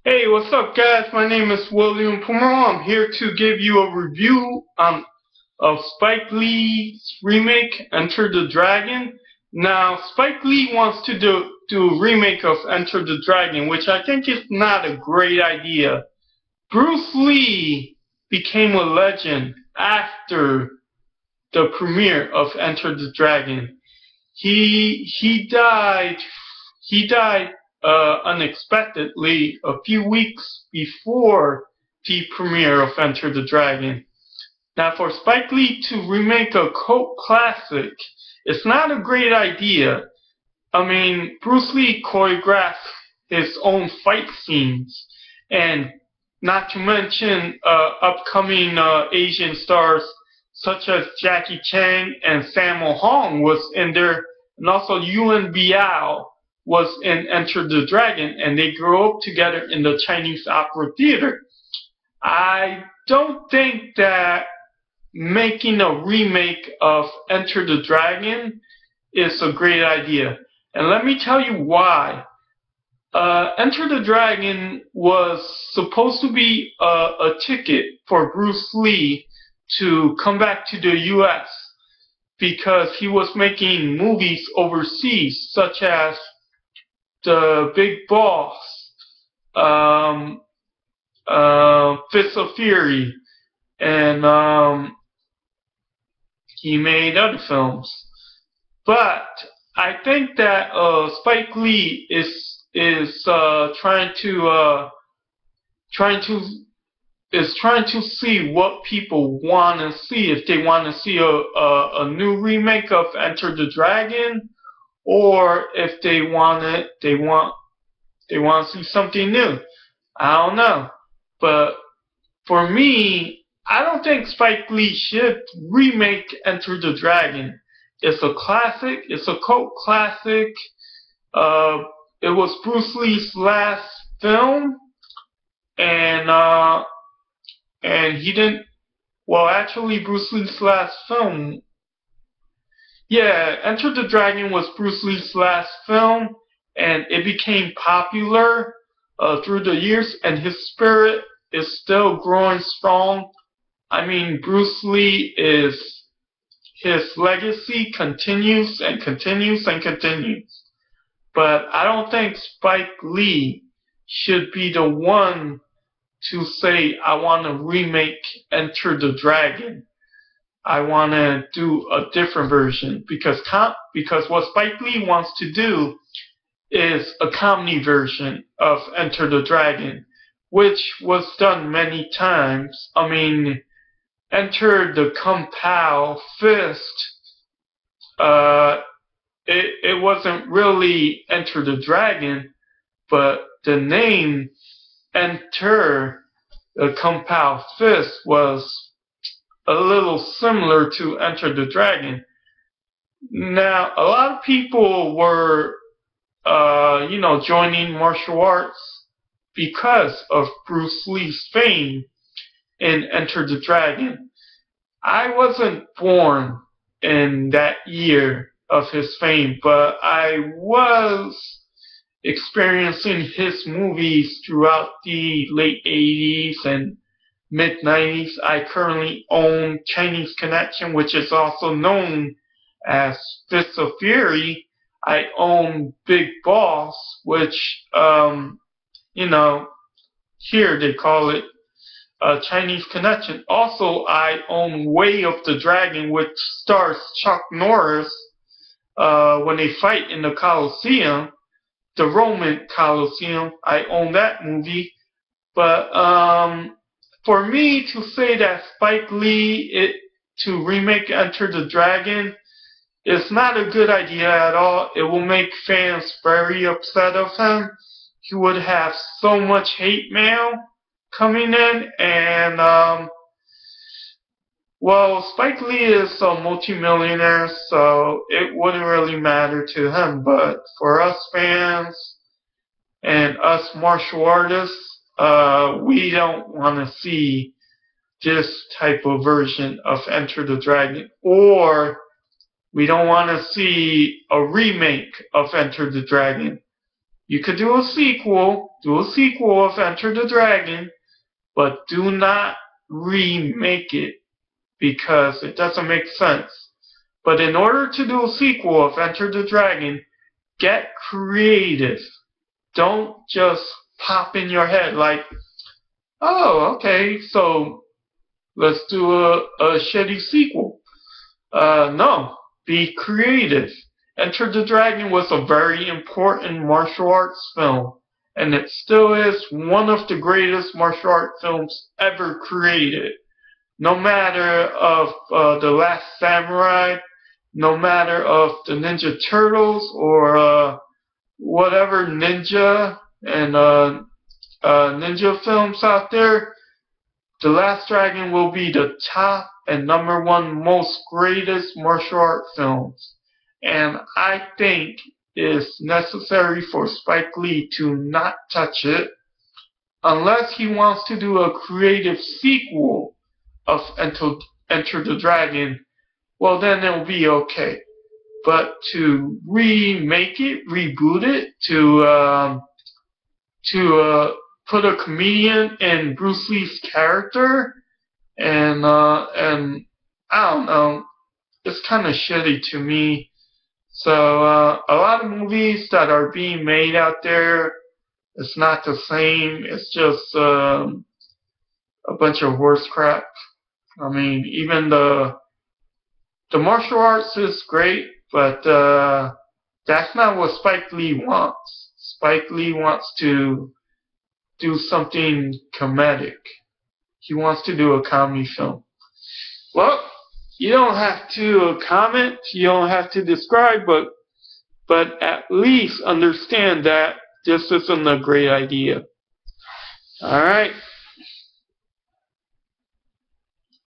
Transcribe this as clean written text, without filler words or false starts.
Hey, what's up guys? My name is William Pomero. I'm here to give you a review of Spike Lee's remake, Enter the Dragon. Now, Spike Lee wants to do a remake of Enter the Dragon, which I think is not a great idea. Bruce Lee became a legend after the premiere of Enter the Dragon. He died unexpectedly a few weeks before the premiere of Enter the Dragon. Now, for Spike Lee to remake a cult classic, it's not a great idea. I mean, Bruce Lee choreographed his own fight scenes, and not to mention upcoming Asian stars such as Jackie Chan and Sammo Hung was in there, and also Yuan Biao was in Enter the Dragon, and they grew up together in the Chinese Opera Theater. I don't think that making a remake of Enter the Dragon is a great idea. And let me tell you why. Enter the Dragon was supposed to be a ticket for Bruce Lee to come back to the US because he was making movies overseas, such as The Big Boss, Fist of Fury, and he made other films. But I think that Spike Lee is trying to see what people want to see. If they want to see a new remake of Enter the Dragon, or if they want to see something new. I don't know. But for me, I don't think Spike Lee should remake Enter the Dragon. It's a classic. It's a cult classic. It was Bruce Lee's last film, and he didn't. Well, actually, Bruce Lee's last film. Yeah, Enter the Dragon was Bruce Lee's last film, and it became popular through the years, and his spirit is still growing strong. I mean, Bruce Lee his legacy continues and continues and continues. But I don't think Spike Lee should be the one to say, I want to remake Enter the Dragon. I want to do a different version, because what Spike Lee wants to do is a comedy version of Enter the Dragon, which was done many times. I mean, Enter the Kung Pao Fist, it wasn't really Enter the Dragon, but the name Enter the Kung Pao Fist was a little similar to Enter the Dragon. Now, a lot of people were, joining martial arts because of Bruce Lee's fame in Enter the Dragon. I wasn't born in that year of his fame, but I was experiencing his movies throughout the late 80s and mid-90s. I currently own Chinese Connection, which is also known as Fist of Fury. I own Big Boss, which, here they call it Chinese Connection. Also, I own Way of the Dragon, which stars Chuck Norris when they fight in the Coliseum. the Roman Colosseum. I own that movie. But for me to say that Spike Lee to remake Enter the Dragon is not a good idea at all. It will make fans very upset of him. He would have so much hate mail coming in, and well, Spike Lee is a multimillionaire, so it wouldn't really matter to him. But for us fans and us martial artists, we don't want to see this type of version of Enter the Dragon, or we don't want to see a remake of Enter the Dragon. You could do a sequel of Enter the Dragon, but do not remake it, because it doesn't make sense. But in order to do a sequel of Enter the Dragon, get creative. Don't just pop in your head like, oh, okay, so let's do a shitty sequel. No, be creative. Enter the Dragon was a very important martial arts film, and it still is one of the greatest martial arts films ever created. No matter of The Last Samurai, no matter of the Ninja Turtles, or whatever ninja and ninja films out there, The Last Dragon will be the top and #1 most greatest martial art films. And I think it's necessary for Spike Lee to not touch it unless he wants to do a creative sequel of Enter the Dragon. Well, then it'll be okay. But to remake it, reboot it, to put a comedian in Bruce Lee's character, and I don't know, it's kind of shitty to me. So a lot of movies that are being made out there, it's not the same. It's just a bunch of horse crap. I mean, even the martial arts is great, but that's not what Spike Lee wants. Spike Lee wants to do something comedic. He wants to do a comedy film. Well, you don't have to comment, you don't have to describe, but at least understand that this isn't a great idea. Alright?